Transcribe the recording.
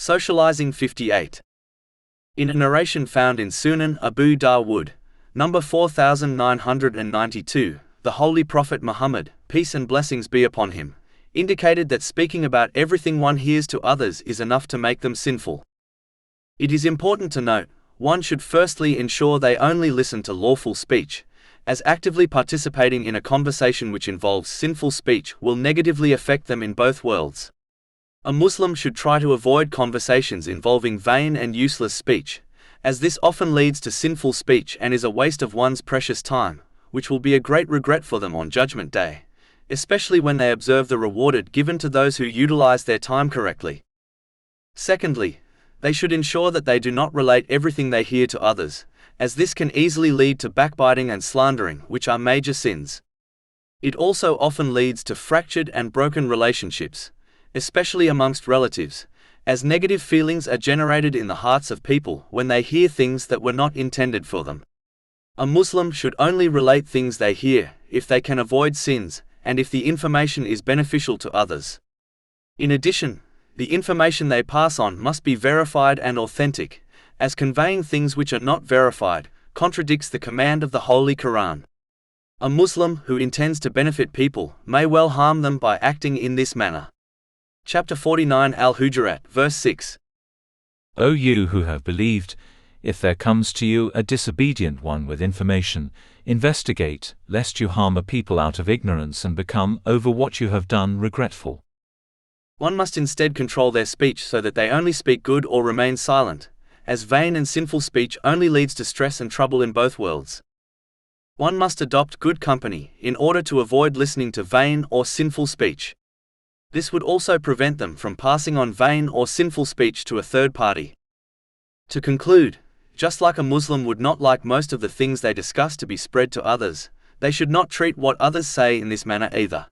Socializing 58. In a narration found in Sunan Abu Dawood, number 4992, the Holy Prophet Muhammad, peace and blessings be upon him, indicated that speaking about everything one hears to others is enough to make them sinful. It is important to note, one should firstly ensure they only listen to lawful speech, as actively participating in a conversation which involves sinful speech will negatively affect them in both worlds. A Muslim should try to avoid conversations involving vain and useless speech, as this often leads to sinful speech and is a waste of one's precious time, which will be a great regret for them on Judgment Day, especially when they observe the reward given to those who utilize their time correctly. Secondly, they should ensure that they do not relate everything they hear to others, as this can easily lead to backbiting and slandering, which are major sins. It also often leads to fractured and broken relationships, especially amongst relatives, as negative feelings are generated in the hearts of people when they hear things that were not intended for them. A Muslim should only relate things they hear, if they can avoid sins, and if the information is beneficial to others. In addition, the information they pass on must be verified and authentic, as conveying things which are not verified contradicts the command of the Holy Quran. A Muslim who intends to benefit people may well harm them by acting in this manner. Chapter 49 Al-Hujurat, verse 6. O you who have believed, if there comes to you a disobedient one with information, investigate, lest you harm a people out of ignorance and become, over what you have done, regretful. One must instead control their speech so that they only speak good or remain silent, as vain and sinful speech only leads to stress and trouble in both worlds. One must adopt good company in order to avoid listening to vain or sinful speech. This would also prevent them from passing on vain or sinful speech to a third party. To conclude, just like a Muslim would not like most of the things they discuss to be spread to others, they should not treat what others say in this manner either.